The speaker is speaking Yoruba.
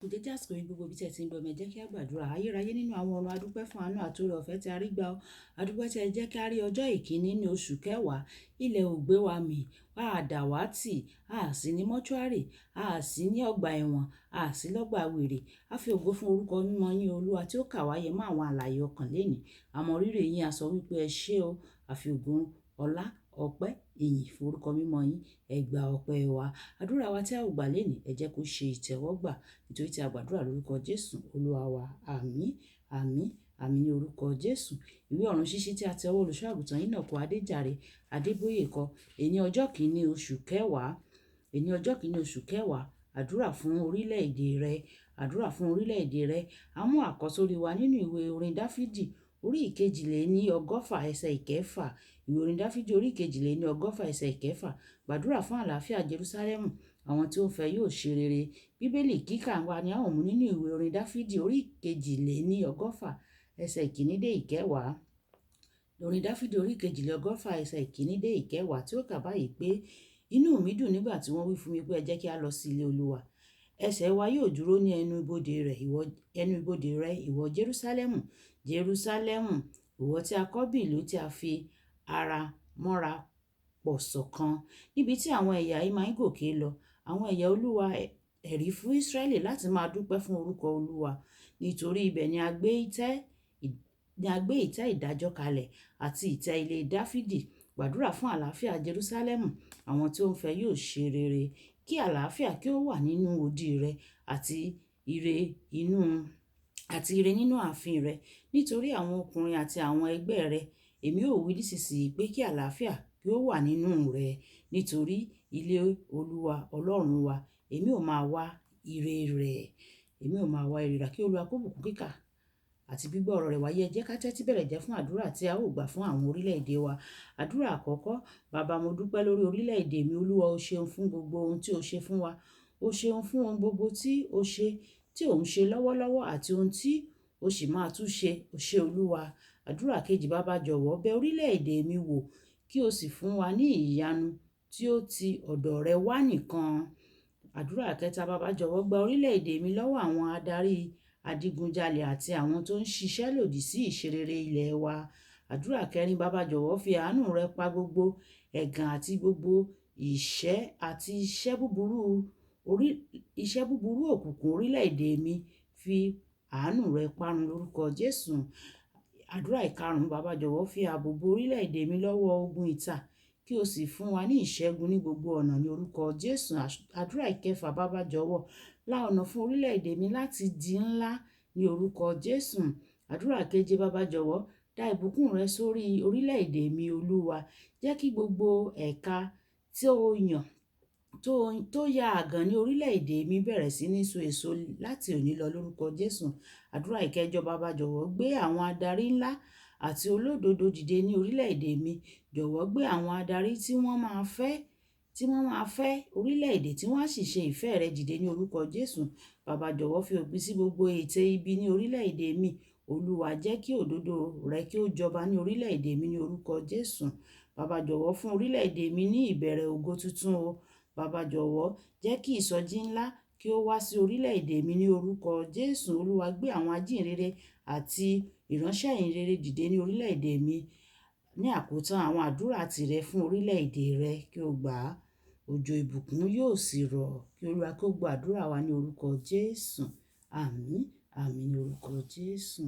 Kò dédé àsìkò yìí gbogbo ibi tí ẹ ti ń gbọ́ mi, ẹ jẹ́ kí a gbàdúrà. Ayérayé nínú àwọn ọ̀run, a dúpẹ́ fún àánú àti oore ọ̀fẹ́ tí a rí gbà ọ́. A dúpẹ́ tí ẹ jẹ́ kí a rí ọjọ́ ìkíní ní oṣù kẹwàá. Ilẹ̀ ò gbé wa mì, a dàwátì, a sì ní mọ́ṣúárì, a sì ní ọgbà ẹ̀wọ̀n, a sì lọ́gbà wèrè. A fi ògo fún orúkọ mímọ́ yín Olúwa tí ó kà wá yẹ mọ́ àwọn alààyè ọkàn lénìí. Àmọ́ rírì yín a sọ wípé ẹ ṣé o. A fi ògo, ọlá, ọpẹ́, ìyìn fún orúkọ mímọ́ yín. Ẹ gba ọpẹ́ wa. Àdúrà wa tí a ò gbà lénìí, ẹ jẹ́ kó ṣe ìtẹ́wọ́gbà nítorí tí a gbàdúrà lórúkọ Jésù Olúwa wa. Àmín, àmín, àmín ní orúkọ Jésù. Ìwé ọ̀run ṣíṣí tí a tẹ ọwọ́ olùṣọ́-àgùntàn Enoch Adeboye kọ. Èní ọjọ́ kìíní oṣù kẹwàá. Èní ọjọ́ kìíní oṣù kẹwàá. Àdúrà fún orílẹ̀-èdè rẹ. Àdúrà fún orílẹ̀-èdè rẹ. A mú àkọ́sórí wa nínú ìwé orin Dáfídì orí ìkejìléní ọgọ́fà ẹsẹ̀ ìkẹfà. Ìwé orin Dáfídì orí ìkejìléní ọgọ́fà ẹsẹ̀ ìkẹfà. Gbàdúrà fún àlàáfíà Jerúsálẹ́mù. Àwọn tí ó fẹ́ yóò ṣe rere. Bíbélì kíkà wa ni a ó mú nínú ìwé orin Dáfídì orí ìkejìléní ọgọ́fà ẹsẹ̀ ìkíní dé ìkẹwàá. Orin Dáfídì orí ìkejìléní ọgọ́fà ẹsẹ̀ ìkíní dé ìkẹwàá tí ó kà báyìí pé inú mi dùn nígbà tí wọ́n wí fún mi pé ẹ jẹ́ kí a lọ sí ilé Olúwa. Ẹsẹ̀ wa yóò dúró ní ẹnu ibodè rẹ̀, ìwọ Jerúsálẹ́mù. Jerúsálẹ́mù, ìwọ tí a kọ́ bí ìlú tí a fi ara mọ́ra pọ̀ ṣọ̀kan, níbi tí àwọn ẹ̀yà yìí máa ń gòkè lọ. Àwọn ẹ̀yà Olúwa ẹ̀rí fún Ísírẹ́lì láti máa dúpẹ́ fún orúkọ Olúwa. Nítorí ibẹ̀ ni a gbé ìtẹ́ ìdájọ́ kalẹ̀ àti ìtẹ́ ilé Dáfídì. Gbàdúrà fún àlàáfíà Jerúsálẹ́mù. Àwọn tí ó ń fẹ́ yóò ṣe rere. Kí àlàáfíà kí ó wà nínú odi rẹ àti ire nínú ààfin rẹ. Nítorí àwọn ọkùnrin àti àwọn ẹgbẹ́ rẹ, èmi ó wí nísinsìnyí pé kí àlàáfíà kí ó wà nínú rẹ. Nítorí ilé Olúwa Ọlọ́run wa, èmi ó máa wá ire rẹ̀. Èmi ó máa wá ire rẹ̀. Kí Olúwa kó bùkún kíkà àti gbígbọ́ ọ̀rọ̀ rẹ̀ wáyé. Ẹ jẹ́ ká tẹ́tí bẹ̀rẹ̀ jẹ́ fún àdúrà tí a ó gbà fún àwọn orílẹ̀-èdè wa. Àdúrà àkọ́kọ́. Bàbá, mo dúpẹ́ lórí orílẹ̀-èdè mi. Olúwa, o ṣeun fún gbogbo ohun tí o ṣe fún wa. O ṣeun fún ohun gbogbo tí o ṣe, tí ò ń ṣe lọ́wọ́lọ́wọ́ àti ohun tí o sì máa tún ṣe. O ṣe Olúwa. Àdúrà kejì. Bàbá, jọ̀wọ́ bẹ̀ orílẹ̀-èdè mi wò kí o sì fún wa ní ìyanu tí ó ti ọ̀dọ̀ rẹ wá nìkan. Àdúrà kẹta. Bàbá, jọ̀wọ́ gba orílẹ̀-èdè mi lọ́wọ́ àwọn adarí adigunjalè àti àwọn tó ń ṣiṣẹ́ lòdì sí ìṣerere ilẹ̀ wa. Àdúrà kẹrin. Bàbá, jọ̀wọ́ fi àánú rẹ pa gbogbo ẹ̀gàn àti gbogbo ìṣẹ́ àti iṣẹ́ búburú òkùnkùn orílẹ̀-èdè mi. Fi àánú rẹ parun lórúkọ Jésù. Àdúrà ìkarùn-ún. Bàbá, jọ̀wọ́ fi ààbò bo orílẹ̀-èdè mi lọ́wọ́ ogun ìta kí o sì fún wa ní ìṣẹ́gun ní gbogbo ọ̀nà ní orúkọ Jésù. Àdúrà ìkẹfà. Bàbá, jọ̀wọ́ la ọ̀nà fún orílẹ̀-èdè mi láti di ńlá ní orúkọ Jésù. Àdúrà keje. Bàbá, jọ̀wọ́ dá ìbùkún rẹ sórí orílẹ̀-èdè mi Olúwa. Jẹ́ kí gbogbo ẹ̀ka tí ó yàn tó ya àgàn ní orílẹ̀-èdè mi bẹ̀rẹ̀ sí ní so èso láti òní lọ lórúkọ Jésù. Àdúrà ìkẹjọ. Bàbá, jọ̀wọ́ gbé àwọn adarí ńlá àti olódodo dìde ní orílẹ̀-èdè mi. Jọ̀wọ́ gbé àwọn adarí tí wọ́n máa fẹ́ orílẹ̀-èdè tí wọ́n á sì ṣe ìfẹ́ rẹ dìde ní orúkọ Jésù. Bàbá, jọ̀wọ́ fi òpin sí gbogbo ète ibi ní orílẹ̀-èdè mi. Olúwa, jẹ́ kí òdodo rẹ kí ó jọba ní orílẹ̀-èdè mi ní orúkọ Jésù. Bàbá, jọ̀wọ́ fún orílẹ̀-èdè mi ní ìbẹ̀rẹ̀ ògo tuntun o. Bàbá, jọ̀wọ́ jẹ́ kí ìsọjí ńlá kí ó wá sí orílẹ̀-èdè mi ní orúkọ Jésù. Olúwa, gbé àwọn ajíhìnrere àti ìránṣẹ́ ìhìnrere dìde ní orílẹ̀-èdè mi. Ní àkótán àwọn àdúrà tìrẹ fún orílẹ̀-èdè rẹ kí o gbà á. Òjò ìbùkún yóò sì rọ̀. Kí Olúwa kó gbọ́ àdúrà wa ní orúkọ Jésù. Àmín, àmín ní orúkọ Jésù.